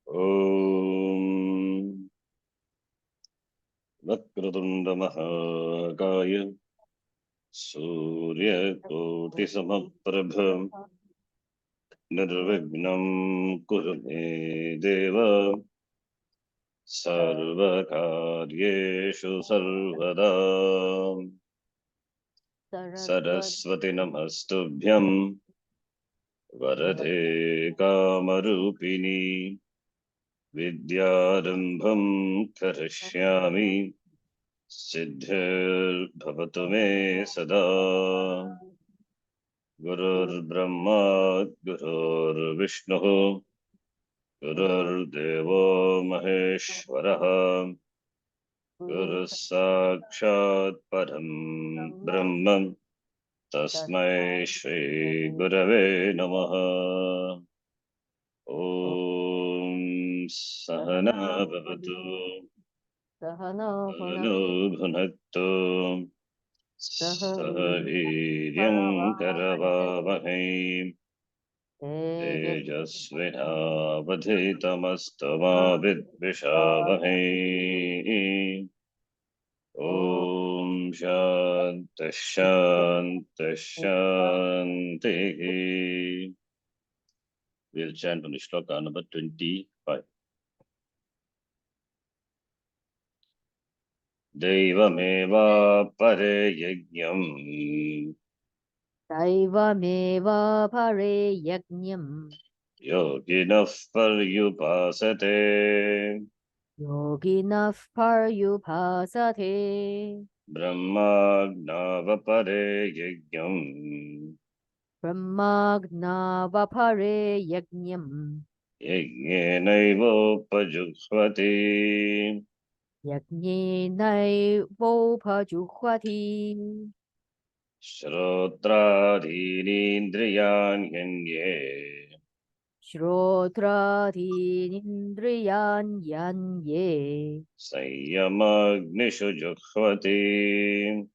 Om Vakrtunda Mahakaya Surya Koti Samaprabha Nirvignam Kurume Deva Sarvakaryeshu Sarvada Saraswati Namastubhyam Varade Kamarupini Vidyarambham Karishyami Siddhir Bhavatu Me Sada Gurur Brahma Gurur Vishnu Gurur Devo Maheshwaraha Guru Sakshat Param Brahman Tasmai Shri Gurave Namaha Om Sahana Bhavatu Sahano Bhunattu Sahaviryam Karavavahai Tejasvinavadhitamastu ma vidvishavahai Om Shanti Shanti Shanti. We'll chant on the shloka number 25. Devameva pare yajnam Daivameva pare yajnam yoginah paryupasate yoginah paryupasate brahmagnava pare yajnam brahmagnava pare yajnam yajnenaivopajuhvati yajnenaivopajuhvati Shrotradirindriyanyanye Shrotratinindriyanyanye Sanyamagnishu juhvati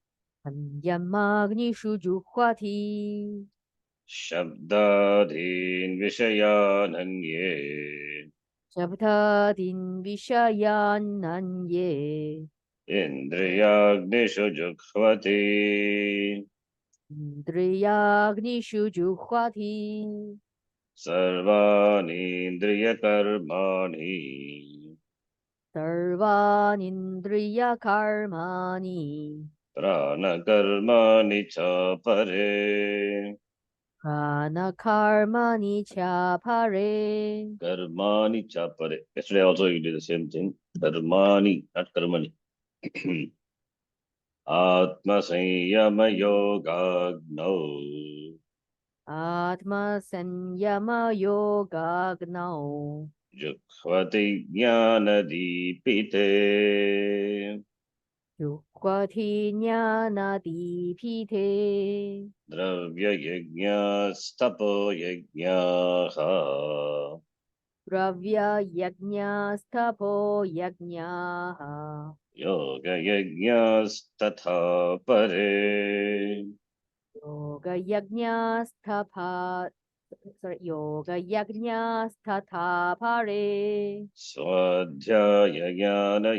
Anyamagnishu juhvati Shabdadhin vishayananye Shabdadin vishayananye Indriyagnishu juhvati Indriyagnishu juhvati Sarvani indriyakarmani Sarvanindriyakarmani Pranakarmani cha pare Pranakarmani chapare Karmani cha pare. Yesterday also you did the same thing. Karmani, not karmani. Atma Sanyama Yogagno Atma Sanyama Yogagnau Jukhvati Jnana Deepite Yukwati Jnanadipite Dravya Yajna Stapo Yajnaha Dravya Yajnastapo Yajnaha Yoga Yajna Statha Pare Yoga Yajnastapa Yoga Yajnastatha Pare Swadhyaya Jnana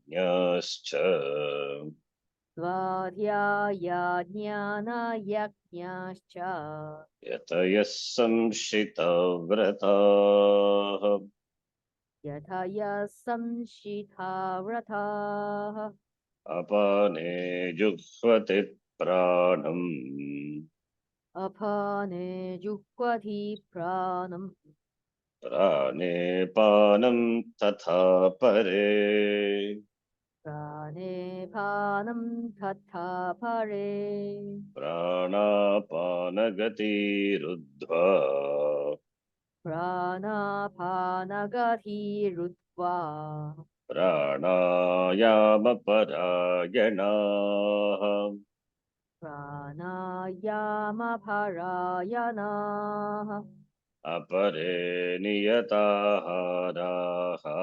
Yajnascha Svadhyaya Jnana Yajnascha Yataya Samshita Vrata Yataya Samshita Vrataha Apane Juhvati Pranam Apane Juhvati Pranam Prane Panam Tatha Pare Prane Panam Tatha Pare Pranapanagati Ruddha Pranapanagati Rudva Pranayama Parayana Pranayama Parayana Apare Niyataharaha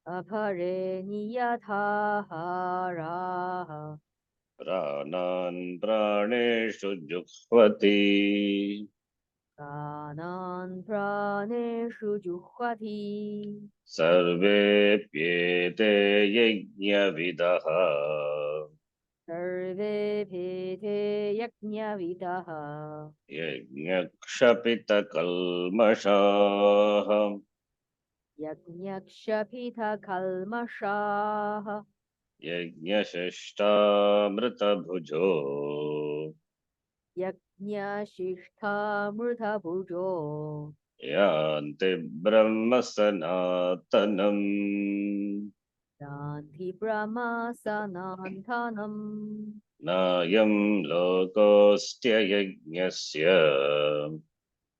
Apare Niyatahara Pranan Praneshu Juhvati Pranan Pranan praneshu juhvati. Sarvepyete yajnavidaha. Sarve bhete yaknya vidaha. Yajnakshapita kalmashaha. Yaknyakshapita kalmashaha. Yajnashishtamritabhujo. Yaknyashishtamrta bhujo. Yante brahma sanatanam. Yanti brahma sanantanam. Nayam lokostya yajnasya.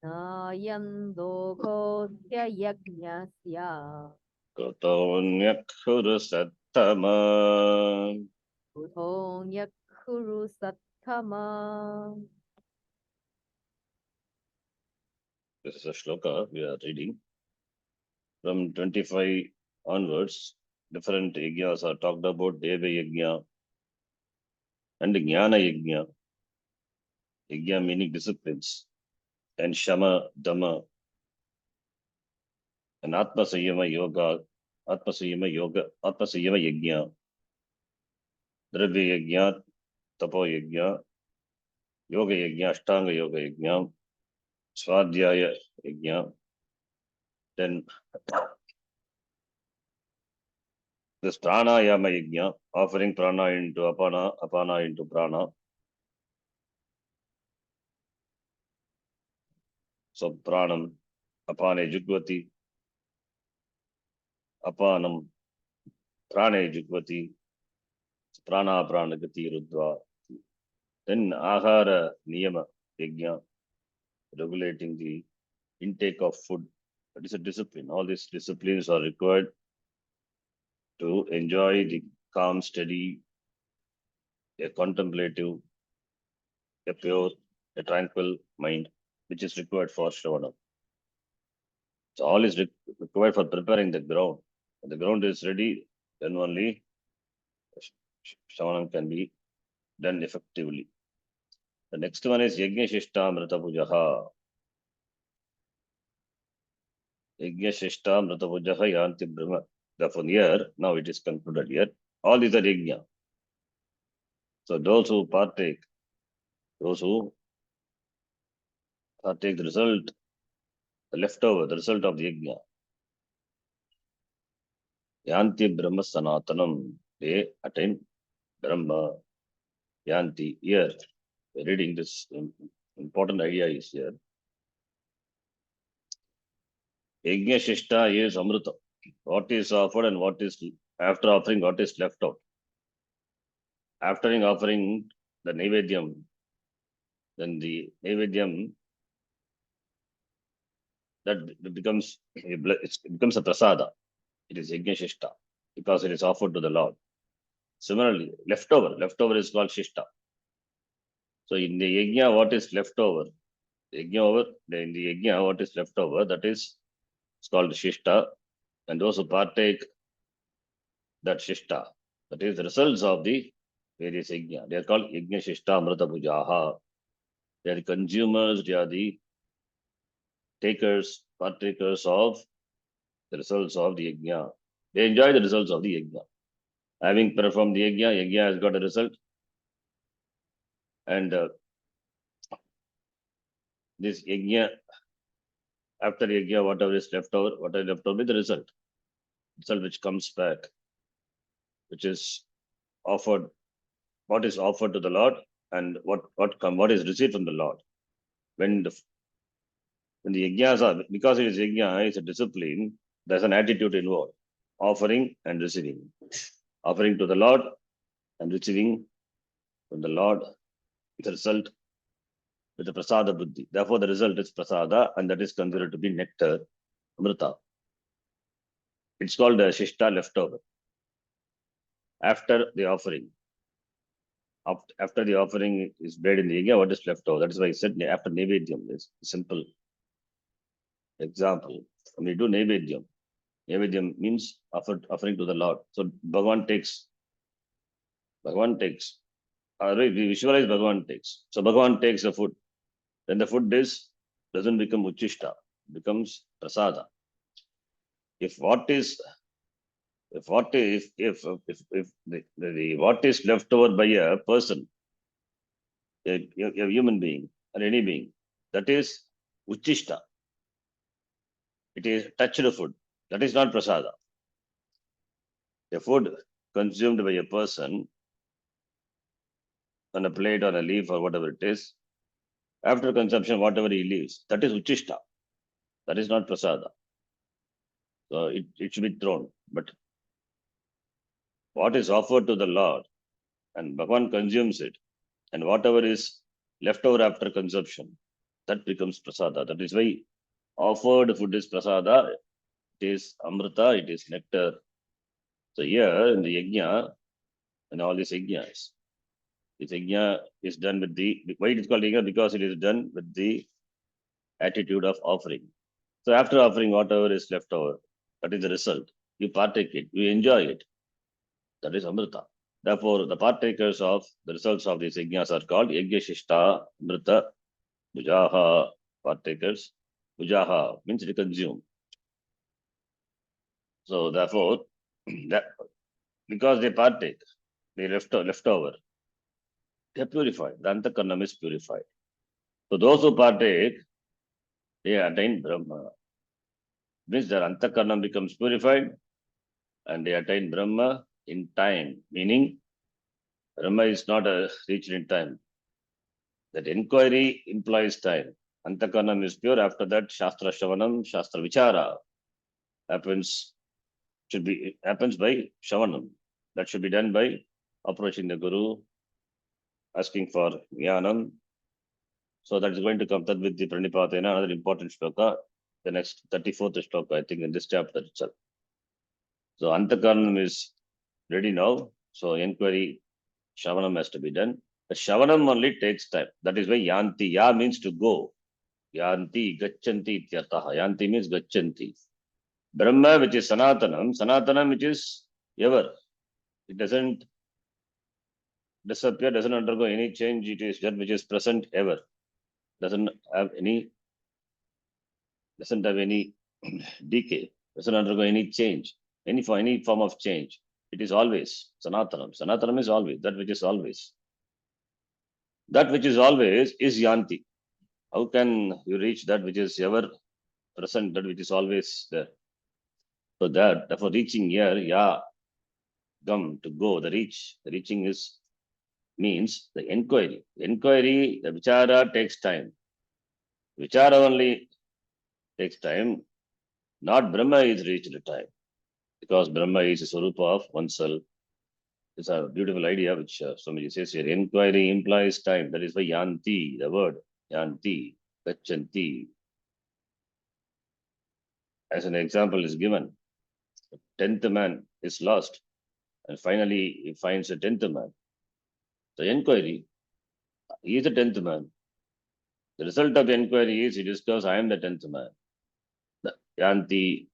Nayam lokosya yajnasya. Kutonyakuru sattama. Kuthonyakuru sattama. This is a shloka we are reading. From 25 onwards, different yajnas are talked about. Deva yajna and jnana yajna. Yajna meaning disciplines. And shama, dhamma, and atma samyama yoga, atma samyama yoga, atma samyama yajna, dravya yajna, tapo yajna, yoga yajna, ashtanga yoga yajna, swadhyaya yajna. Then this pranayama yajna, offering prana into apana, apana into prana. So pranam, apane jugvati, apanam, prane jugvati, prana pranagati rudva. Then ahara niyama yajna, regulating the intake of food. That is a discipline. All these disciplines are required to enjoy the calm, steady, a contemplative, a pure, a tranquil mind, which is required for Shravana. So all is required for preparing the ground. When the ground is ready, then only Shravanam can be done effectively. The next one is Yajna Shishta Mrita Pujaha. Yajna Shishta Mrita Pujaha Yanti Brahma. Therefore, here, now it is concluded here. All these are Yajna. So those who partake, those who partake the result, the leftover, the result of the Yajna, Yanti Brahma Sanatanam, they attain Brahma. Yanti, here, we're reading this important idea is here. Yajna Shishta is Amrita. What is offered and what is, after offering, what is left out. After offering the Naivedyam, then the Naivedyam, that becomes, it becomes a prasada. It is Yajna Shishta, because it is offered to the Lord. Similarly, leftover is called Shishta. So in the Yajna, what is left over? In the Yajna, what is left over, that is, it's called Shishta. And those who partake that Shishta, that is the results of the various Yajna. They are called Yajna Shishta Amrita Pujaha. They are the consumers, they are the takers, partakers of the results of the Yajna. They enjoy the results of the Yajna. Having performed the Yajna has got a result. And this Yajna, after Yajna, whatever is left over is the result which comes back, which is offered, what is offered to the Lord and what is received from the Lord. When the Yajnas are, because it is Yajna, it's a discipline, there's an attitude involved, offering and receiving. Offering to the Lord and receiving from the Lord with the result, with the prasada buddhi. Therefore, the result is prasada, and that is considered to be nectar, amrita. It's called a shishta leftover. After the offering, after the offering is made in the yajna, what is left over? That is why I said after Naivedyam, is simple example. When we do Naivedyam, Naivedyam means offering to the Lord. So Bhagavan takes, we visualize Bhagavan takes. So Bhagavan takes the food. Then the food doesn't become uchishta. becomes prasada. If what is what is left over by a person, a human being or any being, that is uchishta. It is touched food. That is not prasada. A food consumed by a person on a plate, on a leaf, or whatever it is, after consumption, whatever he leaves, that is uchishta. That is not prasada. So it should be thrown. But what is offered to the Lord and Bhagavan consumes it, and whatever is left over after consumption, that becomes prasada. That is why offered food is prasada, it is amrita, it is nectar. So here in the yajna, and all these yajnas, this yajna is done with why it is called yajna? Because it is done with the attitude of offering. So after offering, whatever is left over, that is the result. You partake it, you enjoy it. That is amrita. Therefore, the partakers of the results of these yajnas are called yajna shishta, amrita, bujaha, partakers. Bujaha means to consume. So therefore, that because they partake, they left over, they are purified. The antakarnam is purified. So those who partake, they attain Brahma. Means their antakarnam becomes purified and they attain Brahma in time. Meaning, Brahma is not reached in time. That inquiry implies time. Antakarnam is pure. After that, Shastra Shavanam, Shastra Vichara happens by Shavanam. That should be done by approaching the Guru, asking for Jnanam. So that is going to come with the Pranipatena, another important shloka, the next 34th shloka, I think, in this chapter itself. So Antakarnam is ready now. So inquiry, Shavanam has to be done. The Shavanam only takes time. That is why Yanti. Ya means to go. Yanti, Gachanti ityartaha. Yanti means Gachanti. Brahma, which is Sanatanam, which is ever. It doesn't disappear, doesn't undergo any change. It is that which is present ever. Doesn't have any decay, doesn't undergo any change, any form of change. It is always Sanatanam. Sanatanam is always, that which is always. That which is always is Yanti. How can you reach that which is ever present, that which is always there? So therefore reaching here, Ya, Gam, to go, the reaching is means the inquiry. Inquiry, the vichara takes time. Vichara only takes time. Not Brahma is reached at time. Because Brahma is a Swarupa of oneself. It's a beautiful idea which Swamiji says here. Inquiry implies time. That is why Yanti, the word Yanti, Gachanti. As an example is given. The 10th man is lost. And finally he finds a 10th man. The inquiry, he is the 10th man. The result of the inquiry is he discovers I am the 10th man. The Yanti,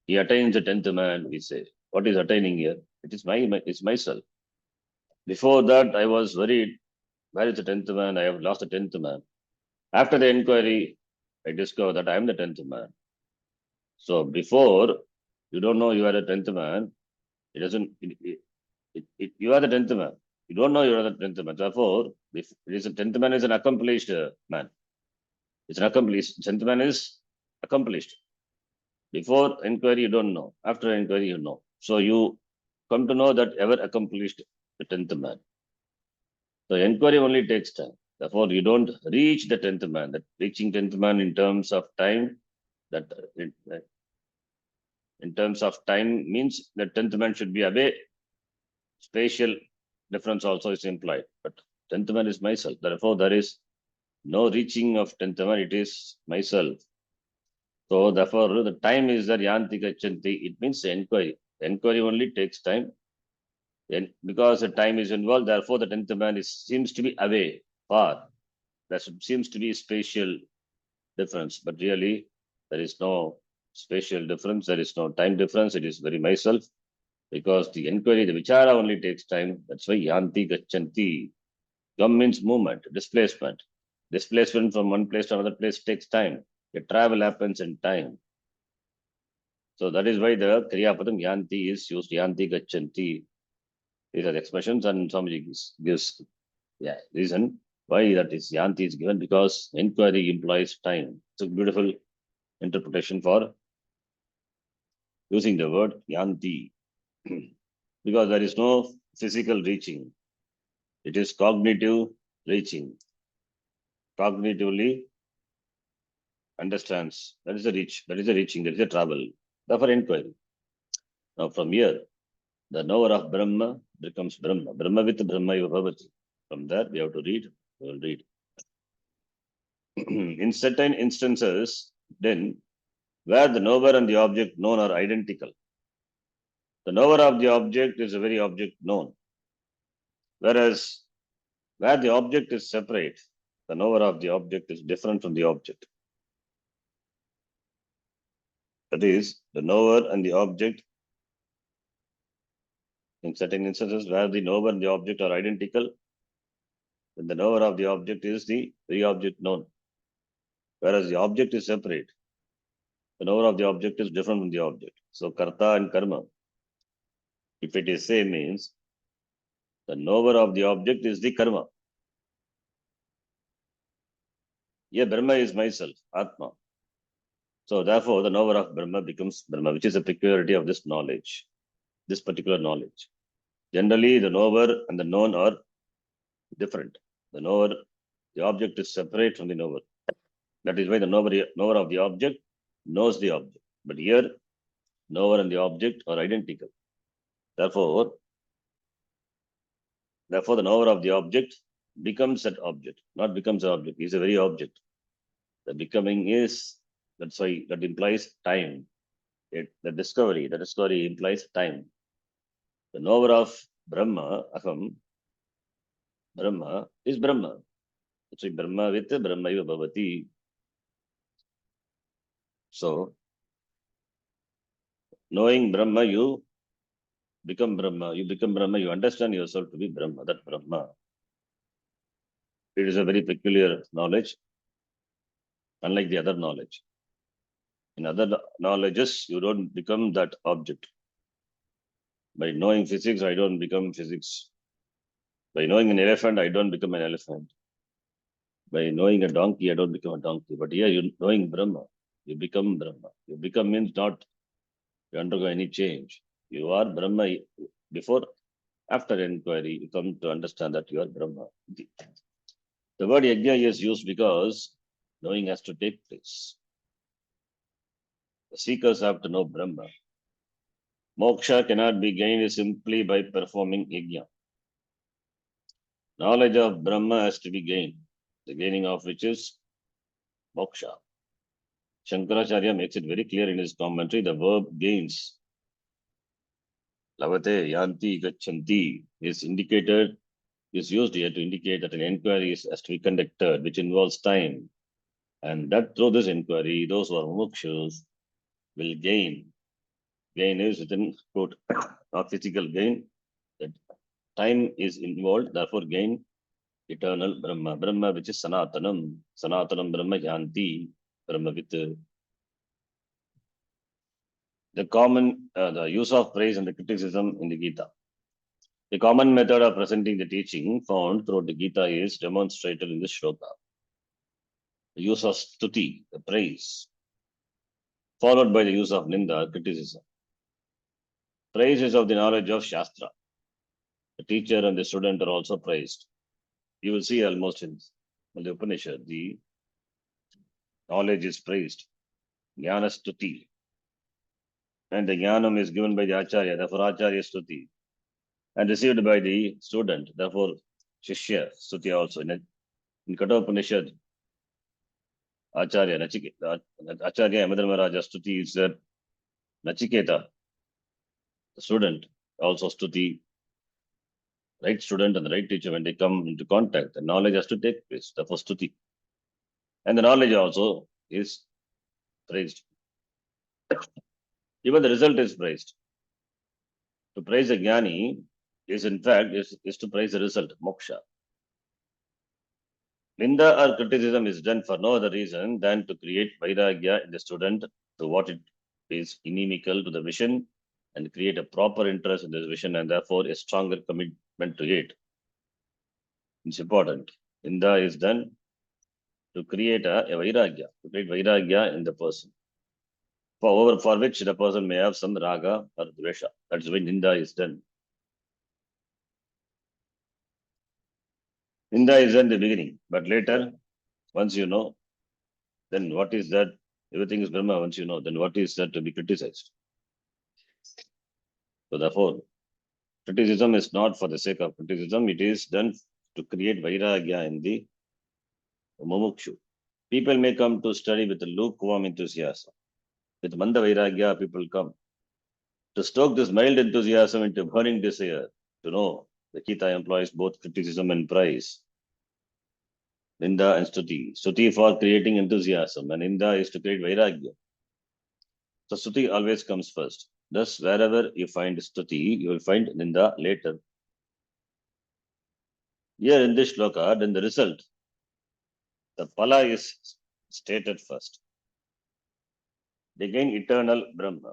he attains the 10th man, we say. What is attaining here? It is it's myself. Before that, I was worried, where is the 10th man? I have lost the 10th man. After the inquiry, I discovered that I am the 10th man. So before, you don't know you are the 10th man. It doesn't, you are the 10th man. You don't know you are the 10th man. Therefore, if it is a 10th man is an accomplished man. It's an accomplished, 10th man is accomplished. Before inquiry, you don't know. After inquiry, you know. So you come to know that ever accomplished the 10th man. So inquiry only takes time. Therefore, you don't reach the 10th man. That reaching 10th man in terms of time, that in terms of time means the 10th man should be away. Spatial difference also is implied. But 10th man is myself. Therefore, there is no reaching of 10th man. It is myself. So therefore, the time is there, Yanti Gachanti. It means the inquiry. The inquiry only takes time. And because the time is involved, therefore the 10th man seems to be away, far. There seems to be spatial difference, but really there is no spatial difference, there is no time difference, it is very myself, because the inquiry, the vichara only takes time. That's why Yanti Gachanti. Gam means movement, displacement. Displacement from one place to another place takes time. A travel happens in time. So that is why the Kriyapadam Yanti is used, Yanti Gachanti. These are the expressions, and somebody gives reason why that is Yanti is given, because inquiry implies time. It's a beautiful interpretation for using the word Yanti. Because there is no physical reaching. It is cognitive reaching. Cognitively understands. That is a reach. That is a reaching. That is a travel. Therefore, inquiry. Now, from here, the knower of Brahma becomes Brahma. Brahma with Brahma Bhavati. From there, we have to read. We will read. In certain instances, then, where the knower and the object known are identical, the knower of the object is the very object known. Whereas, where the object is separate, the knower of the object is different from the object. That is, the knower and the object, in certain instances where the knower and the object are identical, then the knower of the object is the very object known. Whereas the object is separate, the knower of the object is different from the object. So, karta and karma, if it is same, means the knower of the object is the karma. Yeah, Brahma is myself, Atma. So, therefore, the knower of Brahma becomes Brahma, which is a peculiarity of this knowledge, this particular knowledge. Generally, the knower and the known are different. The knower, the object is separate from the knower. That is why the knower of the object knows the object. But here, knower and the object are identical. Therefore, the knower of the object becomes that object, not becomes an object. He is a very object. The becoming is, that's why that implies time. The discovery implies time. The knower of Brahma, Aham, Brahma is Brahma. That's why Brahma with Brahma Bhavati. So, knowing Brahma, you become Brahma. You become Brahma. You understand yourself to be Brahma. That Brahma. It is a very peculiar knowledge, unlike the other knowledge. In other knowledges, you don't become that object. By knowing physics, I don't become physics. By knowing an elephant, I don't become an elephant. By knowing a donkey, I don't become a donkey. But here, you knowing Brahma, you become Brahma. You become means not you undergo any change. You are Brahma before, after inquiry, you come to understand that you are Brahma. The word yajna is used because knowing has to take place. The seekers have to know Brahma. Moksha cannot be gained simply by performing yajna. Knowledge of Brahma has to be gained, the gaining of which is moksha. Shankaracharya makes it very clear in his commentary, the verb gains. Lavate, yanti, gachanti is used here to indicate that an inquiry has to be conducted, which involves time. And that through this inquiry, those who are mukshus will gain. Gain is within quote, not physical gain. That time is involved, therefore gain eternal Brahma. Brahma, which is Sanatanam. Sanatanam Brahma Yanti. Brahma with the the use of praise and the criticism in the Gita. The common method of presenting the teaching found throughout the Gita is demonstrated in this shloka. The use of stuti, the praise, followed by the use of ninda, criticism. Praise is of the knowledge of Shastra. The teacher and the student are also praised. You will see almost in the Upanishad, the knowledge is praised. Jnana stuti. And the jnanam is given by the acharya, therefore acharya stuti. And received by the student, therefore shishya stuti also. In Katha Upanishad, Acharya Yamadharmaraja stuti is that Nachiketa, the student, also stuti, right student and the right teacher, when they come into contact, the knowledge has to take place, therefore stuti. And the knowledge also is praised. Even the result is praised. To praise a jnani is in fact is to praise the result, moksha. Ninda or criticism is done for no other reason than to create vairagya in the student to what it is inimical to the vision and create a proper interest in this vision and therefore a stronger commitment to it. It's important. Ninda is done to create a vairagya, to create vairagya in the person. For which the person may have some raga or dvesha. That's why Ninda is done. Ninda is done in the beginning, but later, once you know, then what is that? Everything is Brahma. Once you know, then what is that to be criticized? So therefore, criticism is not for the sake of criticism. It is done to create vairagya in the mumukshu. People may come to study with a lukewarm enthusiasm. With manda vairagya, people come to stoke this mild enthusiasm into burning desire. To know the Gita employs both criticism and praise. Ninda and Stuti. Stuti for creating enthusiasm, and Ninda is to create vairagya. So Stuti always comes first. Thus, wherever you find Stuti, you will find Ninda later. Here in this shloka, then the result, the pala is stated first. They gain eternal Brahma.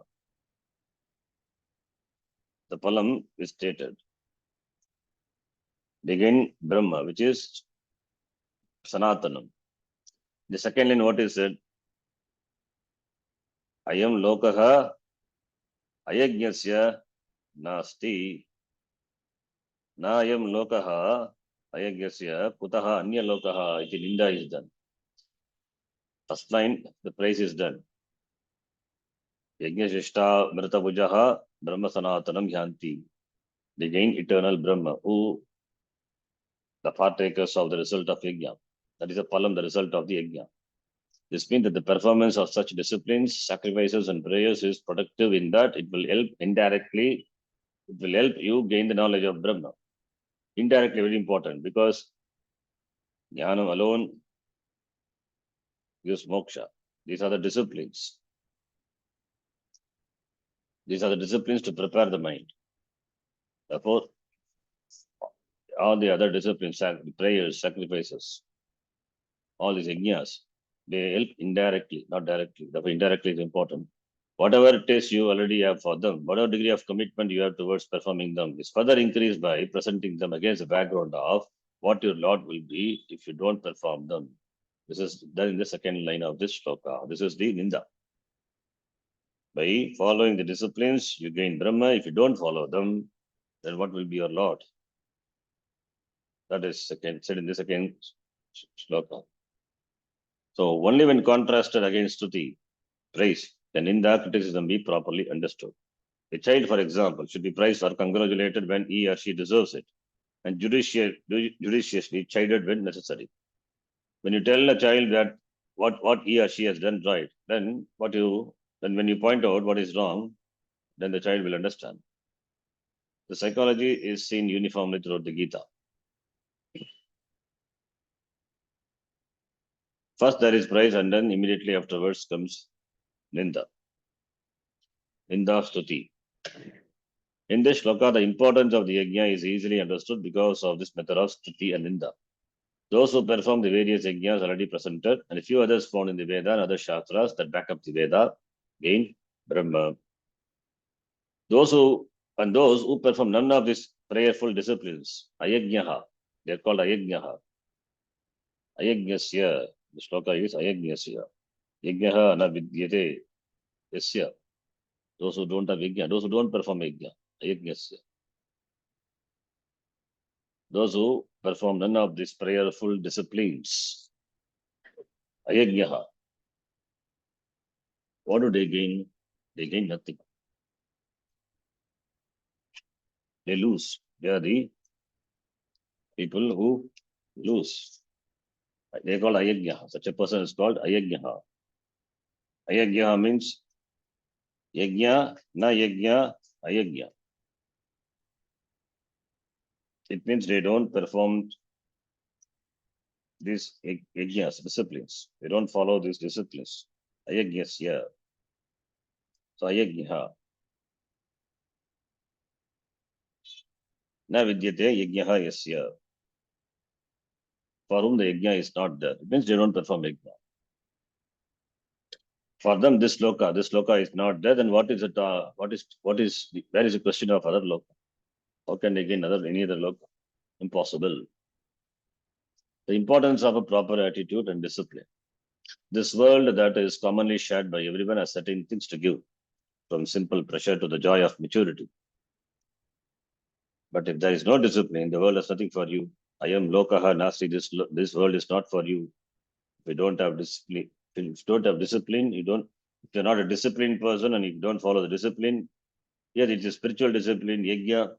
The palam is stated. They gain Brahma, which is Sanatanam. The second line, what is it? Ayam lokaha ayajnasya nasti na ayam lokaha ayajnasya kutaha anya lokaha iti ninda is done. First line, the praise is done. Yajnashishta mritabujaha brahma sanatanam yanti. They gain eternal Brahma, who the partakers of the result of yajna. That is the palam, the result of the yajna. This means that the performance of such disciplines, sacrifices, and prayers is productive in that it will help indirectly, it will help you gain the knowledge of Brahma. Indirectly, very important because jnanam alone gives moksha. These are the disciplines. These are the disciplines to prepare the mind. Therefore, all the other disciplines, prayers, sacrifices, all these yajnas, they help indirectly, not directly. Therefore, indirectly is important. Whatever it is you already have for them, whatever degree of commitment you have towards performing them is further increased by presenting them against the background of what your lot will be if you don't perform them. This is done in the second line of this shloka. This is the Ninda. By following the disciplines, you gain Brahma. If you don't follow them, then what will be your lot? That is said in the second shloka. So only when contrasted against Stuti, praise, can Ninda criticism be properly understood. A child, for example, should be praised or congratulated when he or she deserves it, and judiciously chided when necessary. When you tell a child that what he or she has done right, then when you point out what is wrong, then the child will understand. The psychology is seen uniformly throughout the Gita. First there is praise, and then immediately afterwards comes Ninda. Ninda Stuti. In this shloka, the importance of the yajna is easily understood because of this method of Stuti and Ninda. Those who perform the various yajnas already presented, and a few others found in the Veda and other Shastras that back up the Veda, gain Brahma. Those who perform none of these prayerful disciplines, ayajnaha, they are called ayajnaha. Ayajnasya, the shloka is ayajnasya. Yajnaha na vidyate yasya. Those who don't have yajna, those who don't perform yajna, ayajnasya. Those who perform none of these prayerful disciplines, ayajnaha. What do they gain? They gain nothing. They lose. They are the people who lose. They are called ayajnaha. Such a person is called ayajnaha. Ayajnaha means yajna, na yajna, ayajna. It means they don't perform these yajnas, disciplines. They don't follow these disciplines. Ayajnasya. So ayajnaha. Na vidyate yajnaha yasya. for whom the yajna is not there. It means they don't perform yajna. For them, this loka is not there. Then what is it? Where is the question of other loka? How can they gain any other loka? Impossible. The importance of a proper attitude and discipline. This world that is commonly shared by everyone has certain things to give, from simple pressure to the joy of maturity. But if there is no discipline, the world has nothing for you. I am lokaha nasti. This world is not for you. If you don't have discipline, if you don't have discipline, you don't. If you're not a disciplined person and you don't follow the discipline, here it is spiritual discipline, yajna,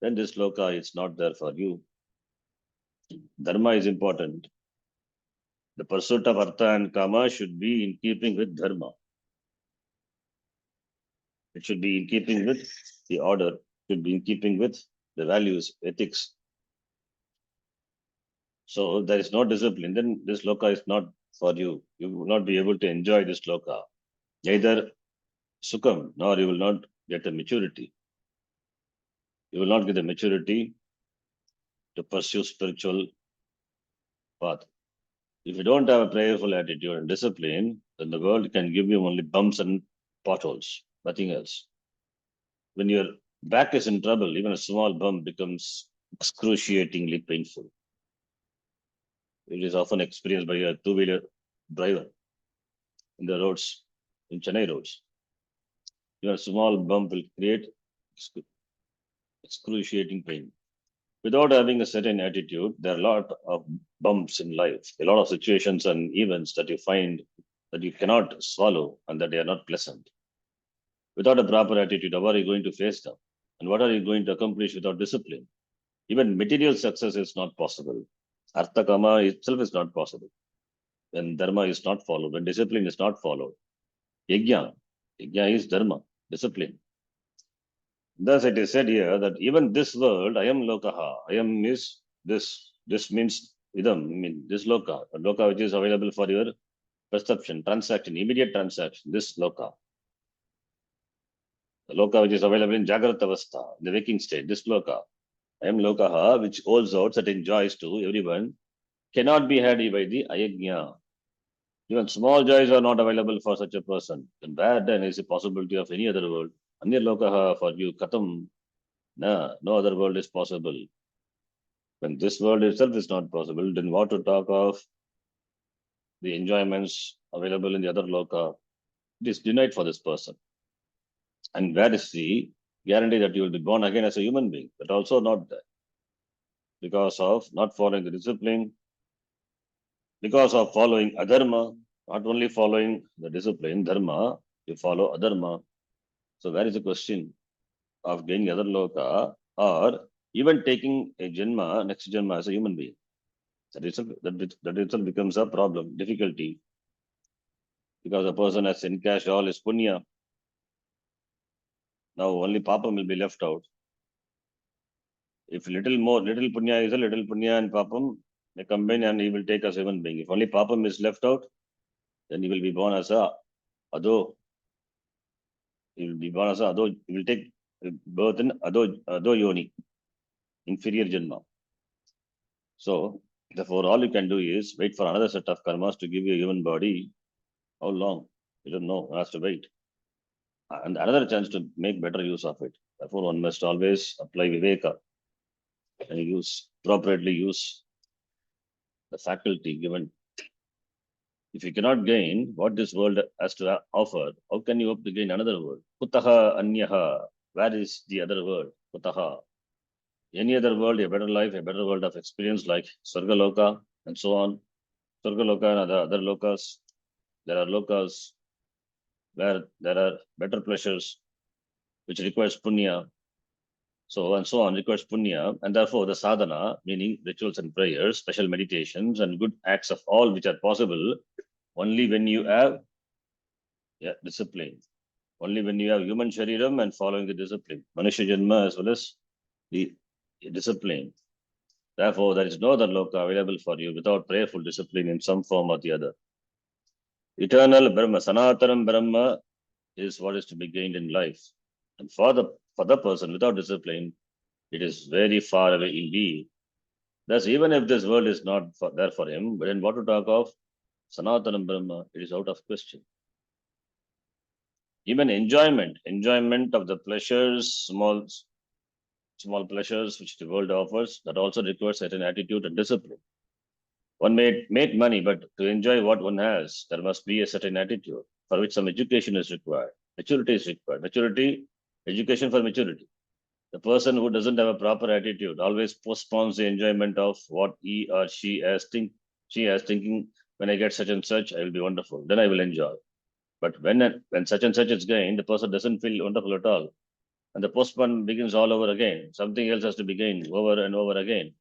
then this loka is not there for you. Dharma is important. The pursuit of artha and kama should be in keeping with dharma. It should be in keeping with the order, should be in keeping with the values, ethics. So if there is no discipline, then this loka is not for you. You will not be able to enjoy this loka. Neither sukham, nor you will not get a maturity. You will not get the maturity to pursue spiritual path. If you don't have a prayerful attitude and discipline, then the world can give you only bumps and potholes, nothing else. When your back is in trouble, even a small bump becomes excruciatingly painful. It is often experienced by a two-wheeler driver in the roads, in Chennai roads. Even a small bump will create excruciating pain. Without having a certain attitude, there are a lot of bumps in life, a lot of situations and events that you find that you cannot swallow and that they are not pleasant. Without a proper attitude, how are you going to face them? And what are you going to accomplish without discipline? Even material success is not possible. Artha kama itself is not possible. When dharma is not followed, when discipline is not followed. Yajna is dharma, discipline. Thus it is said here that even this world, I am lokaha. I am is this. This means idam, I mean this loka. A loka which is available for your perception, transaction, immediate transaction, this loka. The loka which is available in Jagrata Avastha, the waking state, this loka. I am lokaha, which holds out certain joys to everyone, cannot be had by the ayajna. Even small joys are not available for such a person. Then where then is the possibility of any other world? Anya lokaha for you, katam. No other world is possible. When this world itself is not possible, then what to talk of the enjoyments available in the other loka? It is denied for this person. And where is the guarantee that you will be born again as a human being? But also not there. Because of not following the discipline, because of following adharma, not only following the discipline, dharma, you follow adharma. So where is the question of gaining other loka or even taking a janma, next janma as a human being? That itself becomes a problem, difficulty, because a person has encashed all his punya. Now only papam will be left out. If little punya is a little punya and papam, they combine and he will take as a human being. If only papam is left out, then he will be born as a ado. He will be born as a ado. He will take birth in ado yoni, inferior janma. So therefore, all you can do is wait for another set of karmas to give you a human body. How long? You don't know. One has to wait. And another chance to make better use of it. Therefore, one must always apply viveka and appropriately use the faculty given. If you cannot gain what this world has to offer, how can you hope to gain another world? Kutaha anyaha. Where is the other world? Kutaha. Any other world, a better life, a better world of experience like Sargaloka and so on. Sargaloka and other lokas. There are lokas where there are better pleasures which requires punya. So and so on requires punya, and therefore the sadhana, meaning rituals and prayers, special meditations, and good acts of all which are possible only when you have discipline. Only when you have human shariram and following the discipline. Manusha Janma as well as the discipline. Therefore, there is no other loka available for you without prayerful discipline in some form or the other. Eternal Brahma, Sanataram Brahma is what is to be gained in life. And for the person without discipline, it is very far away indeed. Thus, even if this world is not there for him, but then what to talk of Sanatana Brahma, it is out of question. Even enjoyment of the pleasures, small pleasures which the world offers, that also requires certain attitude and discipline. One may make money, but to enjoy what one has, there must be a certain attitude for which some education is required. Maturity is required. Maturity, education for maturity. The person who doesn't have a proper attitude always postpones the enjoyment of what he or she has thinking, when I get such and such, I will be wonderful. Then I will enjoy. But when such and such is gained, the person doesn't feel wonderful at all. And the postpone begins all over again. Something else has to be gained over and over again.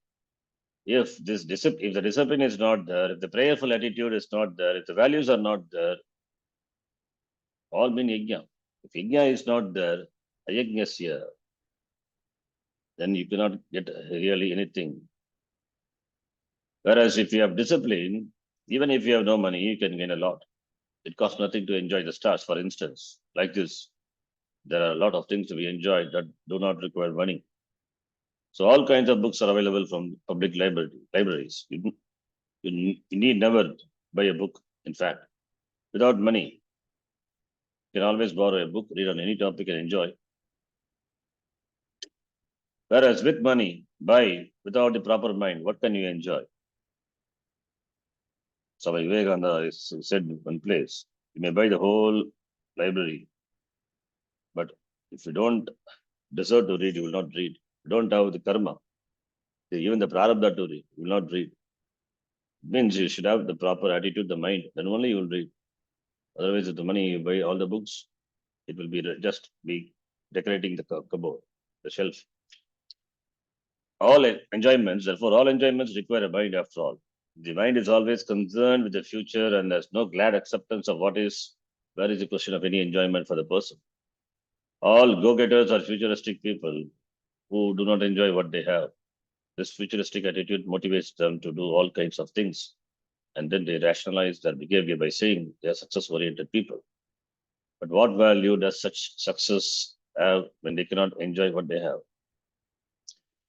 If if the discipline is not there, if the prayerful attitude is not there, if the values are not there, all mean yajna. If yajna is not there, ayajnasya, then you cannot get really anything. Whereas if you have discipline, even if you have no money, you can gain a lot. It costs nothing to enjoy the stars, for instance. Like this, there are a lot of things to be enjoyed that do not require money. So all kinds of books are available from public libraries. You need never buy a book, in fact. Without money, you can always borrow a book, read on any topic and enjoy. Whereas with money, buy without the proper mind, what can you enjoy? Swami Vivekananda said in one place, you may buy the whole library, but if you don't deserve to read, you will not read. You don't have the karma, even the prarabdha to read, you will not read. It means you should have the proper attitude, the mind, then only you will read. Otherwise, with the money you buy all the books, it will be just be decorating the cupboard, the shelf. All enjoyments, therefore, all enjoyments require a mind after all. The mind is always concerned with the future and there's no glad acceptance of what is, where is the question of any enjoyment for the person. All go-getters are futuristic people who do not enjoy what they have. This futuristic attitude motivates them to do all kinds of things. And then they rationalize their behavior by saying they are success-oriented people. But what value does such success have when they cannot enjoy what they have?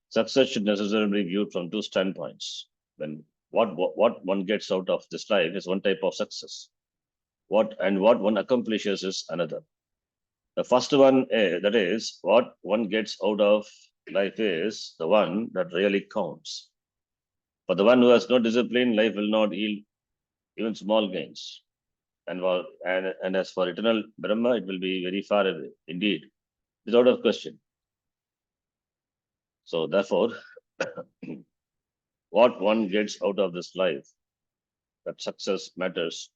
Success should necessarily be viewed from two standpoints. When what one gets out of this life is one type of success. What one accomplishes is another. The first one, that is, what one gets out of life is the one that really counts. For the one who has no discipline, life will not yield even small gains. And as for eternal Brahma, it will be very far away, indeed, without a question. So therefore, what one gets out of this life, that success matters.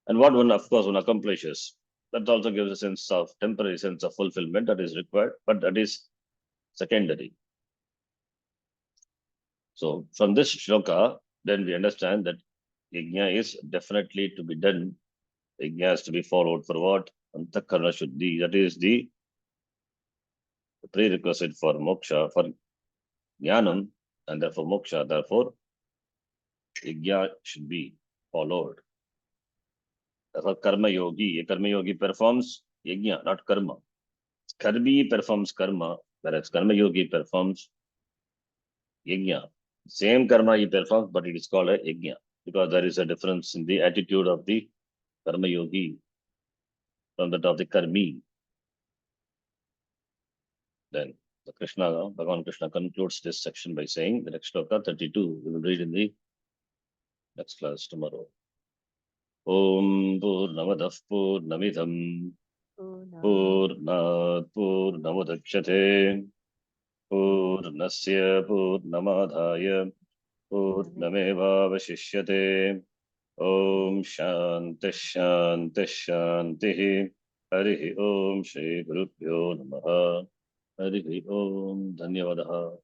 And what one, of course, one accomplishes, that also gives a sense of temporary sense of fulfillment that is required, but that is secondary. So from this shloka, then we understand that yajna is definitely to be done. Yajna has to be followed for what? Antakarana shuddhi. That is the prerequisite for moksha, for jnanam, and therefore moksha. Therefore, yajna should be followed. Therefore, a karma yogi performs yajna, not karma. Karmi performs karma, whereas karma yogi performs yajna. Same karma he performs, but it is called a yajna because there is a difference in the attitude of the karma yogi from that of the karmi. Then the Bhagavan Krishna concludes this section by saying the next shloka 32 we will read in the next class tomorrow. Om Purnamadah Purnamidham Purnat Purnamudachyate Purnasya Purnamadhaya Purnamevavashishyate Om Shanti Shanti Shanti Harihi Om Shri Gurubhyo Namaha Harihi Om Dhanyavadaha